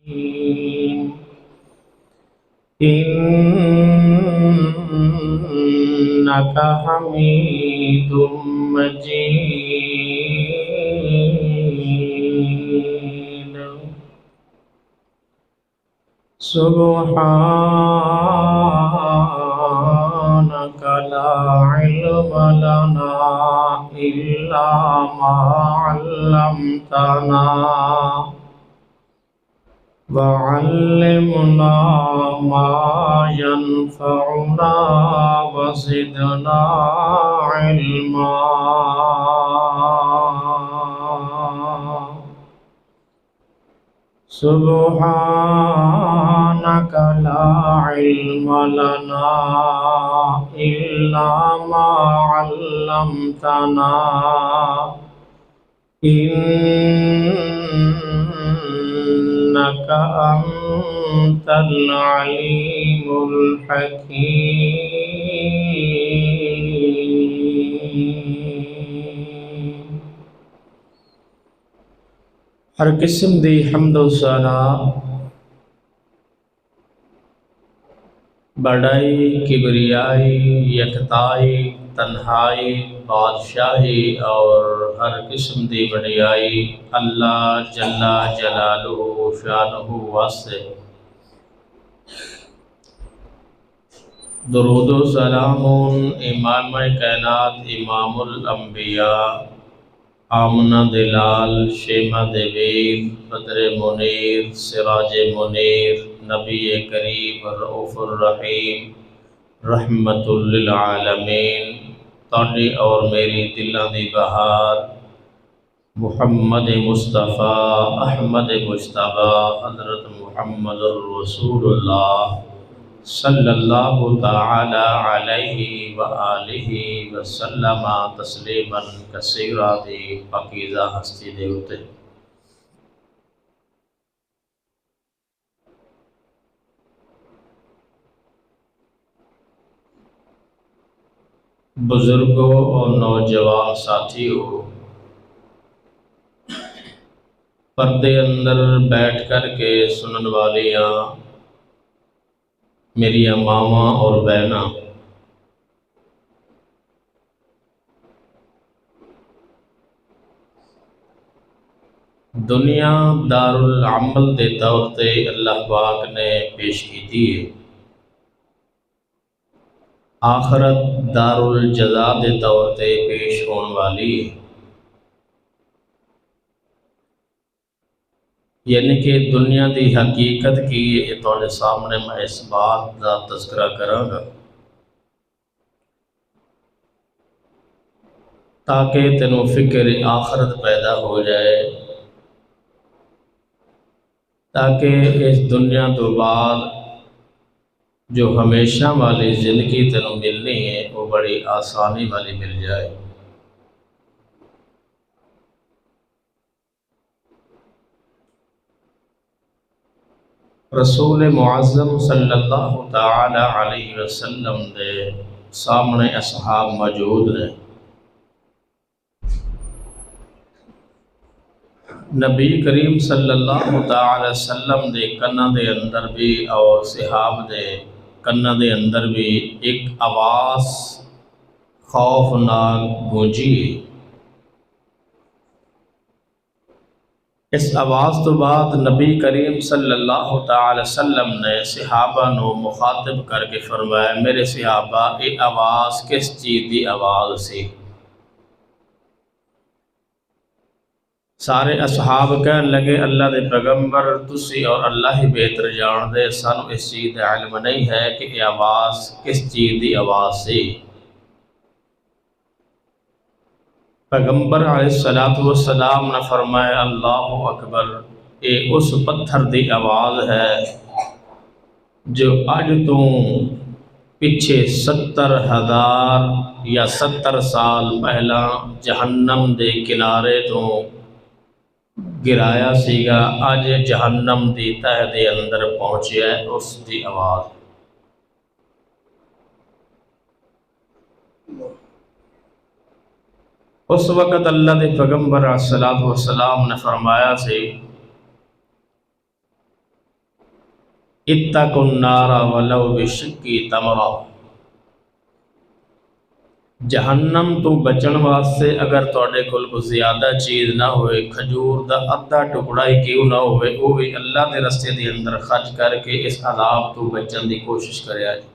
إنك حميد مجيد. سبحانك لا علم لنا إلا ما علمتنا وعلمنا ما ينفعنا وزدنا علما. سبحانك لا علم لنا إلا ما علمتنا إنك أنت العليم الحكيم. ہر قسم دی حمد و ثنا، بڑائی، کبریائی، یکتائی، تنہائی، بادشاہی اور ہر قسم دی بڑیائی اللہ جل جلالہ شانہ واسطے. درود و سلام امام کائنات، امام الانبیاء، آمنہ دلال، شیمہ دلیر، بدر منیر، سراج منیر، نبی کریم، رؤوف الرحیم، رحمت للعالمین، تاڑی اور میری دلاں دی بہار محمد مصطفیٰ احمد مجتبیٰ حضرت محمد الرسول اللہ صلی اللہ تعالی علیہ وآلہ وسلم تسلیما کثیرا دی پاکیزہ ہستی دے اتے. بزرگوں اور نوجوان ساتھیوں، پردے اندر بیٹھ کر کے سنن والیاں میری ماما اور بہنا، دنیا دار العمل دے طور تے اللہ پاک نے پیش کی تھی، آخرت دار الجزا دے طور تے پیش ہون والی ہے. یعنی کہ دنیا دی حقیقت کی یہ تواڈے سامنے میں اس بات دا تذکرہ کراں گا تاکہ تینوں فکر آخرت پیدا ہو جائے، تاکہ اس دنیا تو بعد جو ہمیشہ والی زندگی تینوں ملنی ہے وہ بڑی آسانی والی مل جائے. رسول معظم صلی اللہ تعالی علیہ وسلم دے سامنے اصحاب موجود نے. نبی کریم صلی اللہ تعالی وسلم دے کناں دے اندر بھی اور صحاب دے کناں دے اندر بھی ایک آواز خوفناک گونجی. اس آواز تو بعد نبی کریم صلی اللہ تعالی وسلم نے صحابہ نو مخاطب کر کے فرمایا، میرے صحابہ یہ آواز کس چیز دی آواز سی؟ سارے اصحاب کہنے لگے، اللہ دے پیغمبر تسی اور اللہ ہی بہتر جان دے، سانو اس چیز دا علم نہیں ہے کہ یہ آواز کس چیز دی آواز سی. پیغمبر علیہ السلام نے فرمایا، اللہ اکبر، یہ اس پتھر دی آواز ہے جو اج تو پچھے 70,000 یا 70 سال پہلا جہنم دے کنارے تو گرایا سیگا، اج جہنم دی تہ دے اندر پہنچیا ہے اس دی آواز. اس وقت اللہ دے پیغمبر علیہ السلام نے فرمایا سی اتقوا النار ولو بشق تمرہ، جہنم تو بچن واسطے اگر تواڈے کول کوئی زیادہ چیز نہ ہوئے، کھجور دا ادھا ٹکڑا ہی کیوں نہ ہوئے، وہ بھی اللہ دے رستے دے اندر خرچ کر کے اس عذاب تو بچن دی کوشش کریا جائے۔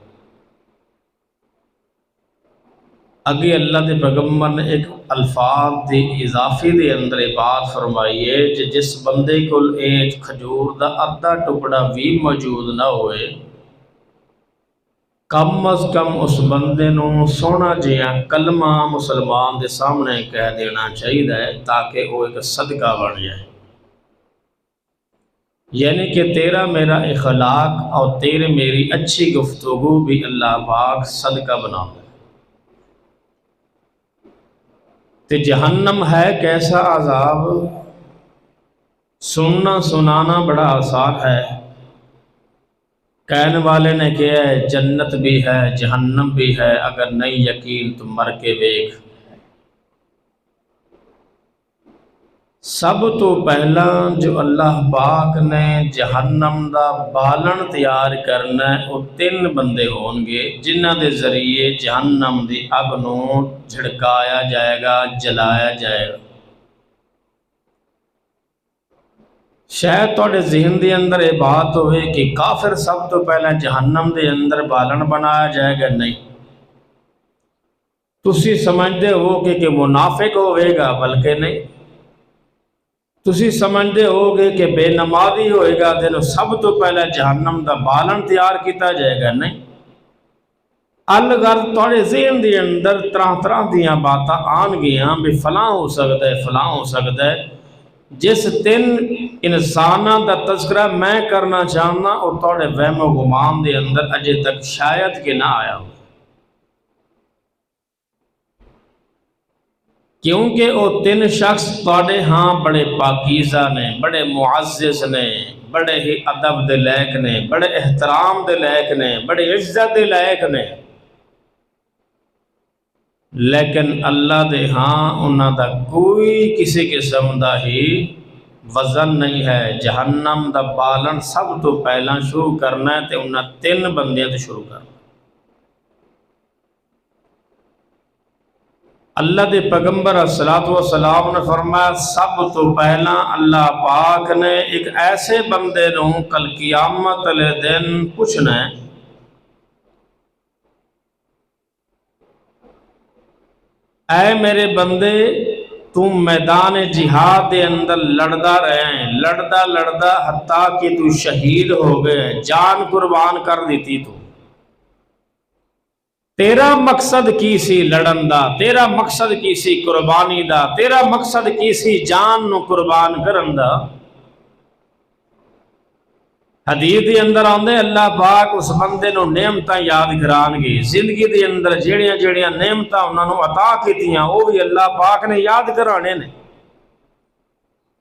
اگے اللہ دے پیغمبر نے ایک الفاظ دی اضافی دے اندر بات فرمائی ہے کہ جس بندے کول ایک کھجور دا ادھا ٹکڑا بھی موجود نہ ہوئے، کم از کم اس بندے نو سونا جہا کلمہ مسلمان دے سامنے کہہ دینا چاہیے تاکہ وہ ایک صدقہ بن جائے۔ یعنی کہ تیرا میرا اخلاق اور تیرے میری اچھی گفتگو بھی اللہ پاک صدقہ بنا دے۔ تے جہنم ہے کیسا عذاب، سننا سنانا بڑا آسان ہے، کہنے والے نے کہا ہے جنت بھی ہے جہنم بھی ہے، اگر نہیں یقین تو مر کے دیکھ۔ سب تو پہلا جو اللہ پاک نے جہنم دا بالن تیار کرنا ہے وہ تین بندے ہون گے جنہ دے ذریعے جہنم دی اگ نو جھڑکایا جائے گا، جلایا جائے گا۔ شاید تواڈے ذہن دے اندر یہ بات ہوئے کہ کافر سب تو پہلے جہنم دے اندر بالن بنایا جائے گا، نہیں، تسی سمجھدے ہو کہ منافق ہوئے گا، بلکہ نہیں، تسی سمجھدے ہو کہ بے نمازی ہوئے گا دن سب تو پہلے جہنم دا بالن تیار کیتا جائے گا، نہیں۔ الغرض تواڈے ذہن دے اندر طرح طرح دیاں باتاں آن گیاں بھی فلاں ہو سکتا ہے فلاں ہو سکتا ہے۔ جس تین انساناں دا تذکرہ میں کرنا چاہنا اور تواڈے وہم و گمان دے اندر اجے تک شاید کہ نہ آیا ہو، کیونکہ وہ تین شخص تواڈے ہاں بڑے پاکیزہ نے، بڑے معزز نے، بڑے ہی ادب دے لائق نے، بڑے احترام دے لائق نے، بڑے عزت دے لائق نے، لیکن اللہ دے ہاں انہاں دا کوئی کسی قسم دا ہی وزن نہیں ہے۔ جہنم دا بالن سب تو پہلا شروع کرنا ہے تے انہاں تین بندیاں تو شروع کرنا۔ اللہ دے پیغمبر صلی اللہ علیہ وسلم نے فرمایا سب تو پہلا اللہ پاک نے ایک ایسے بندے نو کل قیامت والے دن پوچھنا ہے، اے میرے بندے تو میدان جہاد دے اندر لڑدا رہے ہیں، لڑدا لڑدا حتیٰ کہ تو شہید ہو گئے، جان قربان کر دیتی، تو تیرا مقصد کی سی لڑن دا، تیرا مقصد کی سی قربانی دا، تیرا مقصد کی سی جان نو قربان کرن دا۔ حدیث دے اندر آندے اللہ پاک اس بندے نو نعمتاں یاد کران گے، زندگی دے اندر جڑیاں جڑیاں نعمتاں انہاں نو عطا کیتیاں وہ بھی اللہ پاک نے یاد کرانے نے۔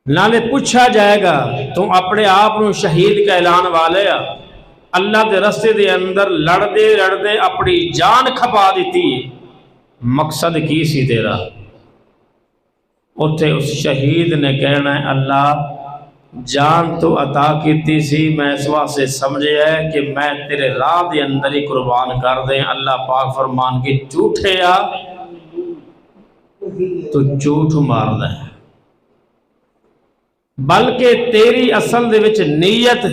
نالے پوچھا جائے گا تو اپنے آپ نو شہید کا اعلان والے اللہ دے رستے دے اندر لڑدے لڑدے اپنی جان کھپا دیتی، مقصد کی سی تیرا؟ اتھے اس شہید نے کہنا ہے اللہ جان تو عطا کیتی سی، میں اس واسطے سمجھے ہے کہ میں تیرے راہ دے اندر ہی قربان کر دیں۔ اللہ پاک فرمان کی جھوٹے آ تو جھوٹ مار دیں، بلکہ تیری اصل دے وچ نیت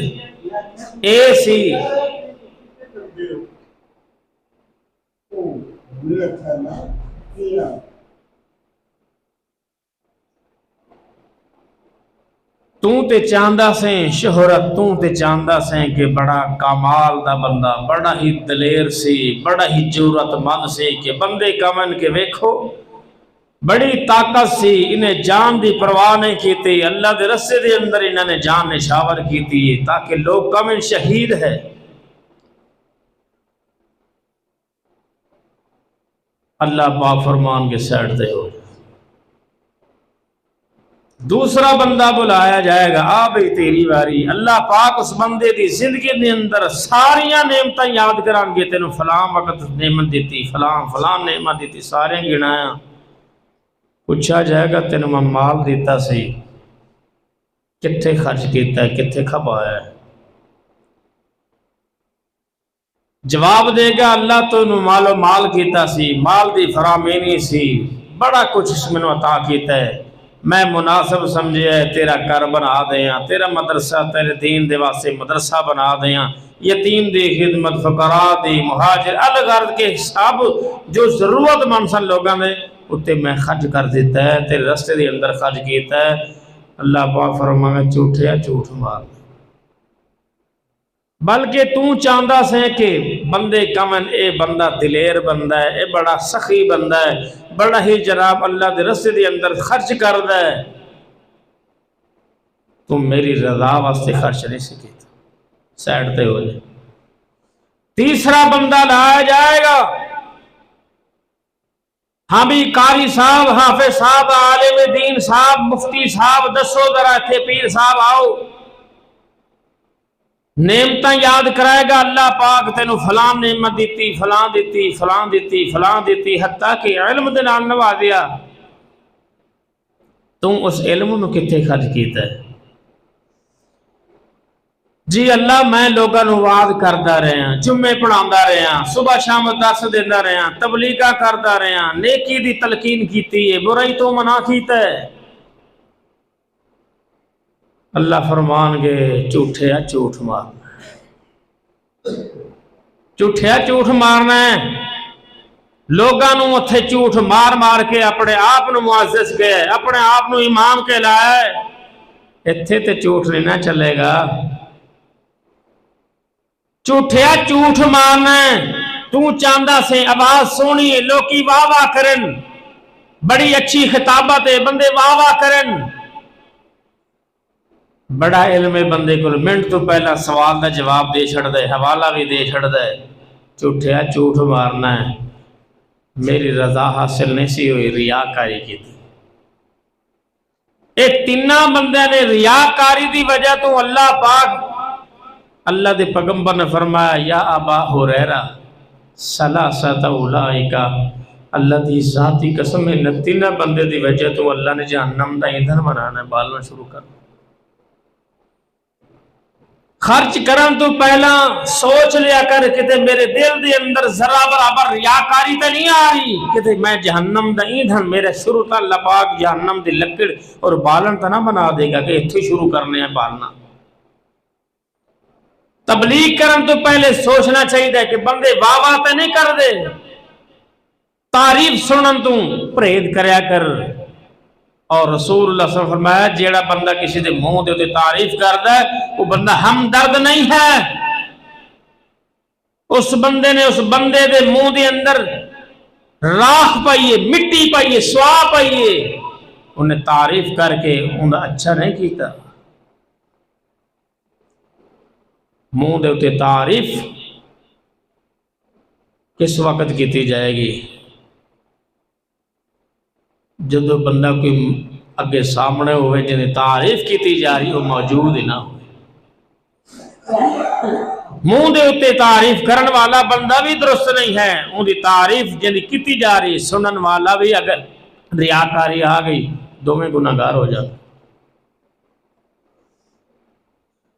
اے سی تے چاہندہ سیں شہرت، تے چاہندہ سیں کہ بڑا کمال دا بندہ، بڑا ہی دلیر سی، بڑا ہی جرأت مند سی کہ بندے کمن کے ویکھو بڑی طاقت سی، انہیں جان دی پرواہ نہیں کیتی، اللہ دے رستے دے اندر انہوں نے جان نشاور کیتی تاکہ لوگ کمن شہید ہے۔ اللہ پاک فرمان کے سائڈ دے ہو، دوسرا بندہ بلایا جائے گا، آ بھئی تیری باری۔ اللہ پاک اس بندے دی زندگی دے اندر ساریاں نعمتاں یاد کران گے، تینوں فلاں وقت نعمت دیتی، فلاں فلاں نعمت دیتی، سارے گنایا۔ پوچھا جائے گا تینوں میں مال دیتا سی، کتھے خرچ کیتا ہے، کتھے کھپایا ہے؟ جواب دے گا اللہ تو انہوں مال و مال کیتا سی، مال دی فرامینی سی، بڑا کچھ اس میں عطا کیتا ہے، میں مناسب سمجھے ہے تیرا گھر بنا دیاں، تیرا مدرسہ تیرے دین دے واسطے مدرسہ بنا دیاں، یتیم دی خدمت، فقراء دی، مہاجر الغرض کے حساب جو ضرورت مند سن لوگاں نے اتے میں خرچ کر دیتا ہے، تیرے رستے دے اندر خرچ کیتا ہے۔ اللہ پاک فرمائے جھوٹیا جھوٹ مار، بلکہ تو چاہتا سے کہ بندے کمن اے بندہ دلیر بندہ ہے، اے بڑا سخی بندہ ہے، بڑا ہی جناب اللہ دے رستے دے اندر خرچ کردا ہے، تم میری رضا واسطے خرچ نہیں سکے، سائڈ تے ہو جائے۔ تیسرا بندہ لایا جائے گا، ہاں بھی قاری صاحب، حافظ صاحب، عالم دین صاحب، مفتی صاحب، دسو ذرا تھے پیر صاحب آؤ، نعمتاں یاد کرائے گا اللہ پاک تینوں فلاں نعمت دیتی، فلاں دیتی، فلاں دیتی، فلاں دیتی، حتیٰ کہ علم دے نال نوازیا، تم اس علم نو کتے خرچ کیتا ہے؟ جی اللہ میں لوگاں نو واعظ کردا رہا، جمعے پڑھاندا رہا، صبح شام درس دیندا رہا، تبلیغاں کردا رہا، نیکی دی تلقین کیتی ہے، برائی تو منع کیتا ہے۔ اللہ فرمان گے جھوٹیا جھوٹ مارنا، جھوٹیا جھوٹ مارنا ہے، لوگاں نو اتھے جھوٹ مار مار کے اپنے آپ نو معزز کے، اپنے آپ نو امام کے لائے، اتھے تے جھوٹ نہیں نہ چلے گا۔ جھوٹیا جھوٹ مارنا ہے، تو چاہتا سے آواز سونی ہے، لوکی واہ واہ کرن، بڑی اچھی خطابت ہے، بندے واہ واہ کرن، بڑا علم ہے بندے کو منٹ تو پہلا سوال دا جواب دے چھڑ دے، حوالہ بھی دے چھڑ دے، جھوٹیا جھوٹ مارنا ہے، میری رضا حاصل نہیں سی ہوئی، ریاکاری کی تھی۔ اے تینہ بندے نے ریاکاری دی وجہ تو اللہ پاک اللہ دے پیغمبر نے فرمایا یا ابا ہریرہ ثلاثۃ اولئک، اللہ دی ذاتی قسم ہے تینہ بندے دی وجہ تو اللہ نے جہنم دا ایندھن بنانا ہے، بالنا شروع کر۔ خرچ کرن تو پہلا سوچ لیا کر کہ میرے دل دے اندر ذرا برابر ریاکاری تے نہیں آ رہی کہ میں جہنم دا ایندھن میرے شروع تا اللہ پاک جہنم دی لکڑ اور بالن تا نہ بنا دے گا کہ اتھے شروع کرنے ہیں بالنا۔ تبلیغ کرن تو پہلے سوچنا چاہیے کہ بندے واہ واہ تے نہیں کر دے، تعریف سنن تو پرہیز کریا کر، اور رسول اللہ صلی اللہ علیہ وسلم فرمایا جیڑا بندہ کسی دے منہ دے تے تعریف کردا ہے وہ بندہ ہمدرد نہیں ہے، اس بندے نے اس بندے دے منہ دے اندر راکھ پائیے، مٹی پائیے، سوا پائیے، انہیں تعریف کر کے انہیں اچھا نہیں کیتا۔ منہ دے تے تعریف کس وقت کیتی جائے گی؟ جدو بندہ کوئی اگے سامنے ہوئے جنہیں تعریف کیتی جا رہی وہ موجود ہی نہ ہوئے۔ منہ دے تے تعریف کرن والا بندہ بھی درست نہیں ہے، ان دی تعریف جنہیں کیتی جا رہی سنن والا بھی اگر ریاکاری آ گئی دونوں گناہگار ہو جاتا۔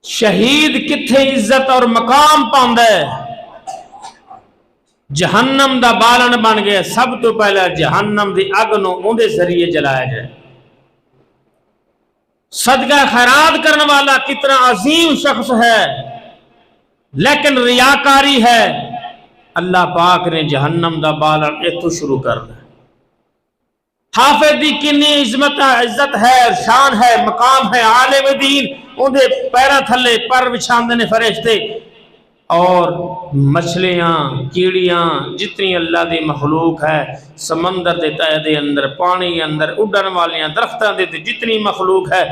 شہید کتھے عزت اور مقام پاندہ ہے؟ جہنم دا بالن بن گئے، سب تو پہلے جہنم دی اگ نو اون دے ذریعے جلایا جائے۔ صدقہ خیرات کرنے والا کتنا عظیم شخص ہے لیکن ریاکاری ہے، اللہ پاک نے جہنم دا بالن اتھو شروع کر دیا۔ حافظ دی کنی عزت ہے، شان ہے، مقام ہے، عالم دین ان دے پیرہ تھلے پر بچھاندے نے فرشتے، اور مچھلیاں کیڑیاں جتنی اللہ دی مخلوق ہے، سمندر دے تہے دے اندر، پانی اندر اڈن والیاں درختاں دے جتنی مخلوق ہے،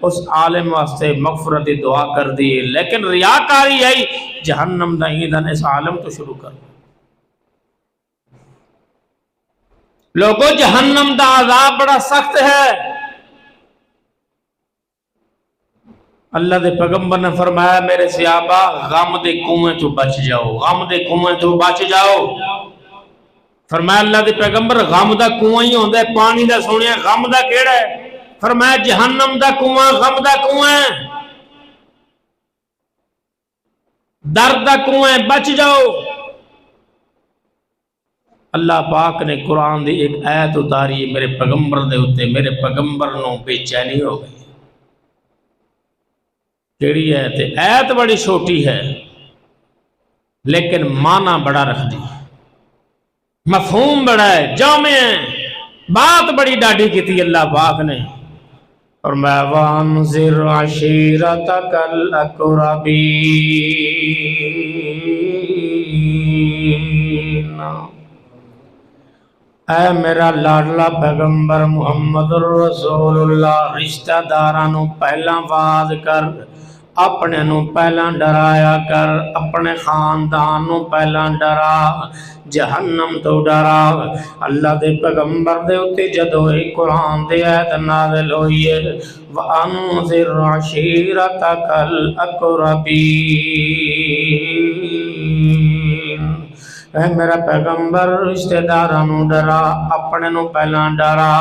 اس عالم واسطے مغفرت دعا کر دی، لیکن ریاکاری آئی جہنم دا ایندھن اس عالم تو شروع کر۔ لوگوں جہنم دا عذاب بڑا سخت ہے، اللہ دے پیغمبر نے فرمایا میرے صحابہ غم دے کنویں تو بچ جاؤ، غم دے کنویں تو بچ جاؤ۔ فرمایا اللہ دے پیغمبر غم دا کنواں ہی ہوندہ ہے، پانی دا سنیا غم دا کیڑا ہے؟ فرمایا جہنم دا کنواں غم دا کنواں، درد دا کنواں، بچ جاؤ۔ اللہ پاک نے قرآن دی ایک آیت اتاری میرے پیغمبر دے ہوتے، میرے پیغمبر نوں بے چینی ہو گئی۔ کیڑی آیت ہے؟ آیت بڑی چھوٹی ہے لیکن معنی بڑا رکھ دی، مفہوم بڑا ہے، جامع ہے، بات بڑی ڈاڈی کی تھی اللہ پاک نے۔ اور میں وانذر عشیرتک الاقربین، اے میرا لاڈلا پیغمبر محمد الرسول اللہ، رشتہ دارانوں پہلا واز کر، اپنے نو پہلا ڈرایا کر، اپنے خاندان نو پہلا ڈرا، جہنم تو ڈرا۔ اللہ دے پیغمبر دے اتے جدو ایک قرآن دے آیت نازل ہوئی ہے، وَأَنذِرْ عَشِيرَتَكَ الْأَقْرَبِينَ، اے میرا پیغمبر رشتہ دارانوں ڈرا، اپنے نو پہلا ڈرا۔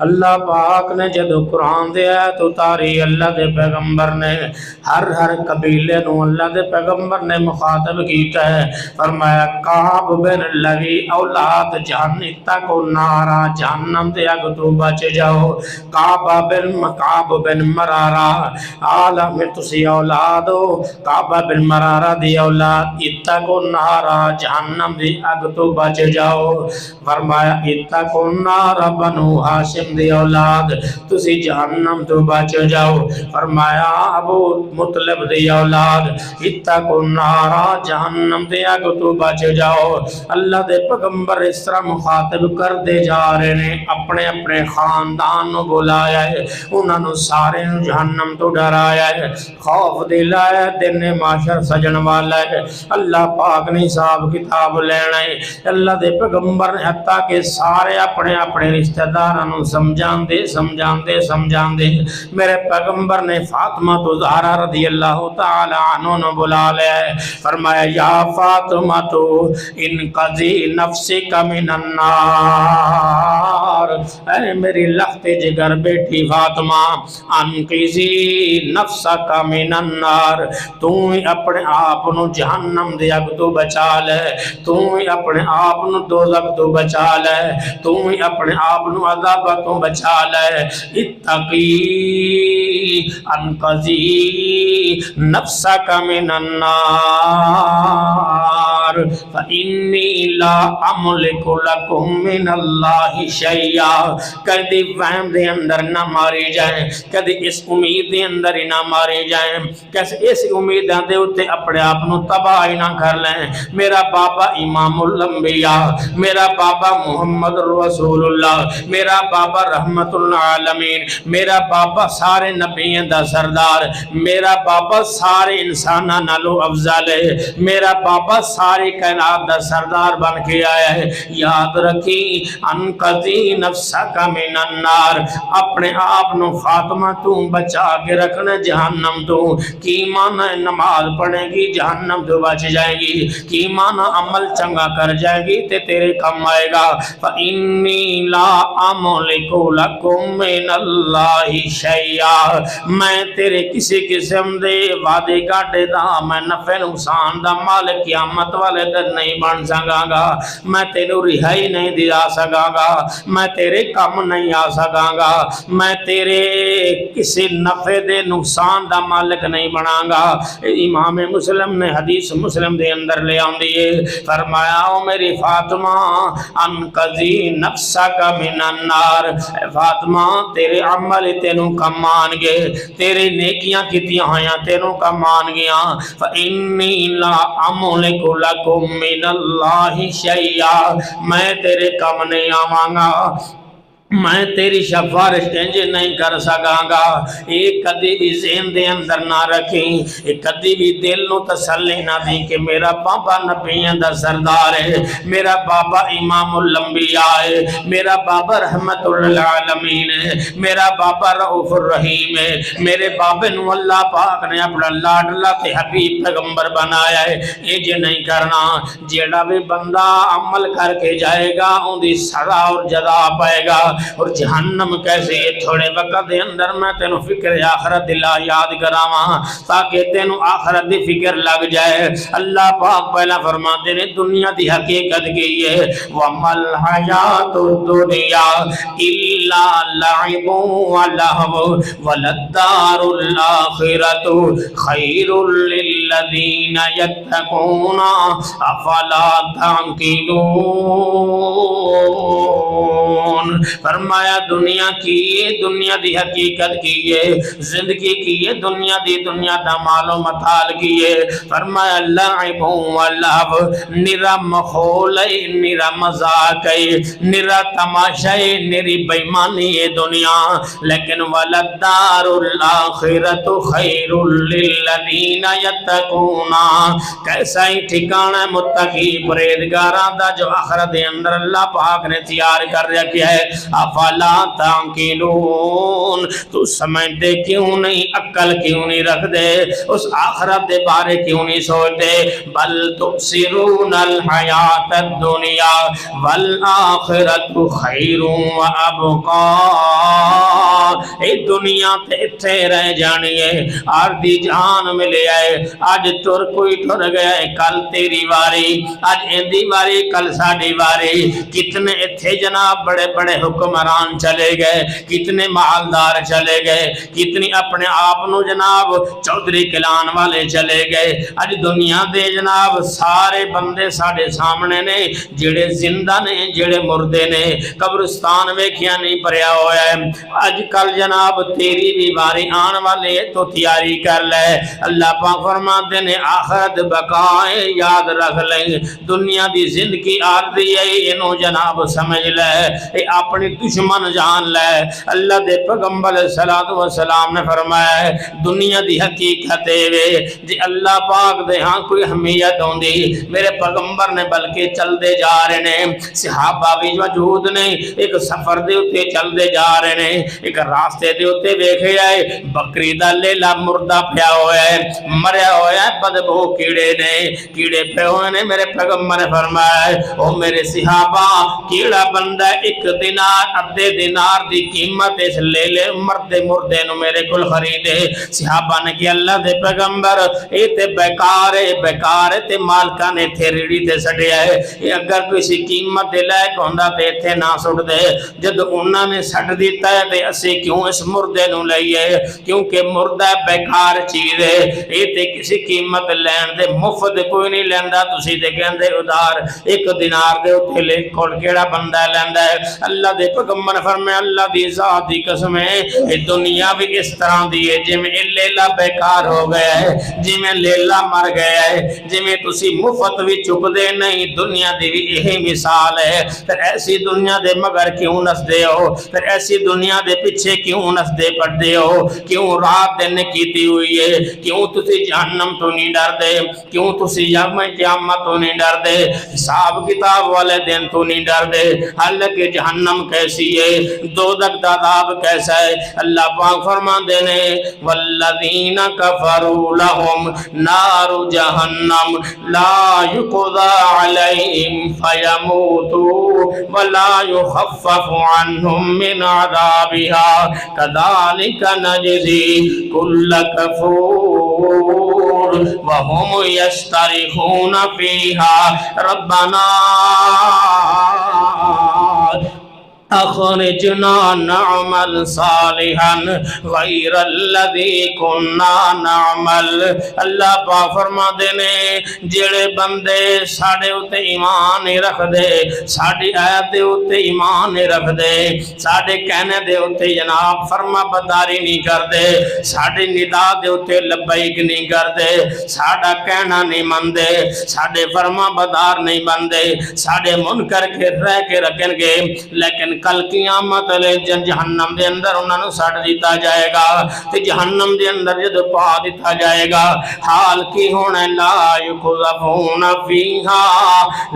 اللہ پاک نے جدو قرآن دے آیت اتاری، اللہ دے پیغمبر نے ہر قبیلے نو اللہ دے پیغمبر نے مخاطب کیتا ہے، فرمایا کعب بن لوی اولاد جہنم کو نارا، جہنم دے اگ تو بچ جاؤ۔ کعب بن مرارہ عالم تسی اولاد ہو، کعب بن مرارہ دی اولاد اتقوا نارا، جہنم دی اگ تو بچ جاؤ۔ فرمایا اتقوا النار بنو ہاشم دی اولاد، تسی جہنم تو بچ جاؤ۔ فرمایا ابو مطلب دی اولاد اتقوا النار، جہنم دی اگ تو بچ جاؤ۔ اللہ دے پیغمبر اس طرح مخاطب کر دے جا رہے نے، اپنے اپنے خاندان نو بلایا ہے، انہاں نو سارے جہنم تو ڈرایا ہے، خوف دلایا، دن معاشر سجن والا ہے۔ اللہ پاک نے حساب کتاب لینا ہے۔ اللہ دے پیغمبر نے حتیٰ کہ سارے اپنے اپنے رشتہ داروں سمجھان دے میرے پیغمبر نے فاطمہ تو زہرا رضی اللہ تعالی عنہ نے بلا لیا ہے، فرمایا یا فاطمہ تو انقذی نفسک من النار، اے میری لخت جگر بیٹی فاطمہ، انقذی نفسک من النار، تو اپنے آپ نو جہنم دے اگ تو بچا لے، تو اپنے آپ نو دوزخ تو بچا لے، تو اپنے آپ نو عذاب تو بچا لے۔ اتقی انقذی نفسک من النار فإنی لا املک لکم من اللہ شیئا۔ کدی وہم دے اندر نہ ماری جائیں، کدی اس امید دے اندر نہ ماری جائیں، کیسے اس امید دے اتے اپنے آپ نو تباہ نہ کر لیں۔ میرا بابا امام الانبیاء، میرا بابا محمد رسول اللہ، میرا بابا رحمت العالمین، میرا بابا سارے نبیوں دا سردار، میرا بابا سارے انساناں نالو افضل ہے، میرا بابا ساری کائنات دا سردار بن کے آیا ہے۔ یاد رکھی انقذی نفسک من النار، اپنے آپ نو فاطمہ تو بچا کے رکھنا جہنم تو۔ کی معنی نماز پڑھے گی جہنم تو بچ جائے گی، کی معنی عمل چنگا کر جائے گی تے تیرے کم آئے گا۔ فَإِنِّي لَا أَمْلِكُ لَكُمْ مِنَ اللَّهِ شَيْئًا، میں تیرے کسی قسم دے وعدے گاٹے دا، میں نفع نقصان دا مالک قیامت والے دن نہیں بن سکاں گا، میں تینو رہائی نہیں دیا سکاں گا، میں تیرے کم نہیں آ سکاں گا، میں تیرے کسی نفع دے نقصان دا مالک نہیں بناں گا۔ امام مسلم نے حدیث مسلم دے اندر لے آن دیئے، فرمایا او میری فاطمہ انقذی نفسک من النار، اے فاطمہ تیرے عمل تینوں کم مان گے، تیرے نیکیاں کتیاں ہویاں تینوں کم مان گیا۔ فإنی لا املک لکم من اللہ شیئا، میں تیرے کم نہیں آواں گا، میں تیری سفارش انج نہیں کر سکاں گا۔ ایک کدی بھی ذہن دے اندر نہ رکھیں، ایک کدی بھی دل نو تسلی نہ دیں کہ میرا بابا نبیوں دا سردار ہے، میرا بابا امام الانبیاء ہے، میرا بابا رحمت للعالمین ہے، میرا بابا رؤوف الرحیم ہے، میرے بابے نو اللہ پاک نے اپنا لاڈلا تے حبیب پیغمبر بنایا ہے۔ انج نہیں کرنا، جیڑا بھی بندہ عمل کر کے جائے گا ان دی سزا اور جزا پائے گا۔ اور جہنم کیسی ہے تھوڑے وقت دے اندر میں تینوں فکر آخرت دلا یاد کراواں تاکہ تینوں آخرت دی فکر لگ جائے۔ اللہ پاک پہلا فرماتے ہیں دنیا دی حقیقت کی ہے وَمَا الْحَيَاةُ الدُّنْيَا إِلَّا لَعِبٌ وَلَهْوٌ وَلَلدَّارُ الْآخِرَةُ خَيْرٌ لِلَّذِينَ يَتَّقُونَ أَفَلَا تَعْقِلُونَ۔ فرمایا دنیا کی ہے، دنیا دی حقیقت کی ہے، زندگی کی ہے، دنیا دی دنیا دا مال و متال کی ہے۔ فرمایا لعب و لہو، نرا مخول ہے، نرا مذاق ہے، نرا تماشا ہے، نری بیمانی ہے دنیا، لیکن ولدار الاخرۃ خیر للذین یتقون، کیسا ہی ٹھکانہ متقی پرہیزگاراں دا جو آخرت دے اندر اللہ پاک نے تیار کر رکھا ہے۔ افلا تعقلون، تو سمجھتے کیوں نہیں، عقل کیوں نہیں رکھ دے، اس آخرت دے بارے کیوں نہیں سوچتے؟ بل تؤثرون الحیات الدنیا والآخرت خیر وابقا، اے دنیا تے اتھے رہ جانی ہے، آردی جان ملے آئے، آج تر کوئی ٹر گیا ہے، کل تیری واری، آج ایندی واری کل ساڑی واری۔ کتنے اتھے جناب بڑے بڑے حکمران چلے گئے، کتنے مالدار چلے گئے، کتنی اپنے آپنو جناب چودھری کلان والے چلے گئے۔ آج دنیا دے جناب سارے بندے ساڑے سامنے نے، جڑے زندہ نے جڑے مردے نے، قبرستان ویکھیا نہیں پریا ہویا ہے۔ آج کل جناب تیری بھی باری آن والے تو تیاری کر لے۔ اللہ پاک فرماتے نے آخرت بقائے یاد رکھ لیں، دنیا دی زندگی عارضی ہے، انہوں جناب سمجھ لے، اے اپنی دشمن جان لے۔ اللہ دے پیغمبر صلی اللہ علیہ وسلم نے فرمایا ہے دنیا دی حقیقت ہے جی اللہ پاک دے ہاں کوئی اہمیت ہوندی میرے پیغمبر نے بلکہ چل دے جا رہے ہیں، صحابہ بھی موجود نے، ایک سفر دے اتے چل دے جا رہے ہیں، ایک راستے دے اتے ویکھے آئے بکری دا لیلا مردہ پیا ہوا ہے، مریا ہوا ہے، بدبو کیڑے نے، کیڑے پہ ہوئے نے۔ میرے پیغمبر نے فرمایا ہے او میرے صحابہ کیڑا بندہ ایک دینار ادھے دینار دی قیمت اس لے لے مردے نو میرے کل خریدے۔ صحابہ نے کہ اللہ دے پیغمبر اے تے بیکار ہے تے مالکہ نے تھے ریڑی تے سڑیا ہے، یہ اگر کسی قیمت دے لائق ہوندہ تے تھے نہ سڑ دے، جد انہوں نے سڑ دیتا ہے تے اسے کیوں اس مردے نو لئیے، کیونکہ مردہ بیکار چیز ہے، اے تے کسی قیمت لین دے مفت کوئی نہیں لیندہ، تسی دے کہندے ادھار ایک دینار دے اتے لے کھوڑ کیڑا بندہ لیندہ ہے۔ اللہ دے پیغمبر فرمائے اللہ دی ذات دی قسم ہے اے دنیا بھی اس طرح دی ہے جی میں لیلہ بیکار ہو گیا ہے، جی میں لیلہ مر گیا ہے، جی میں تسی مفت بھی چک دے نہیں، دنیا دی بھی یہی مثال ہے۔ پھر ایسی دنیا دے مگر کیوں نس دے ہو، پھر ایسی دنیا دے پیچھے کیوں نس دے پڑ دے ہو، کیوں رات دن کیتی ہوئی ہے، کیوں تسی جہنم تو نہیں ڈر دے، کیوں تسی یوم قیامت تو نہیں ڈر دے، حساب کتاب والے دن تو نہیں ڈر دے، حالانکہ جہنم کیسی ہے، دوزخ دا عذاب کیسا ہے۔ اللہ پاک فرما دینے والذین کفروا لهم نار جہنم لا یقضى علیہم فیموتوا ولا یخفف عنہم من عذابها کذالک نجزی کل کفور وهم یسترخون فیہا ربنا اخرجنا نعمل صالحا غیر الذی کننا نعمل۔ اللہ پاک فرما دینے جڑے بندے ساڑھے اتے ایمان نہیں رکھ دے، ساڑھی آیت دے اتے ایمان نہیں رکھ دے، ساڑھے کہنے دے اتے جناب فرما بداری نہیں کر دے، ساڑھے ندا دے اتے لبیک نہیں کر دے، ساڑھا کہنا نہیں من دے، ساڑھے فرما بدار نہیں بندے، ساڑھے منکر کے رہ کے رکھن گے، لیکن کل قیامت علیہ جہنم دے اندر انہوں نے سڑ دیتا جائے گا، تے جہنم دے اندر جد پا دیتا جائے گا، حال کی ہونے لا یقذفون فیہا،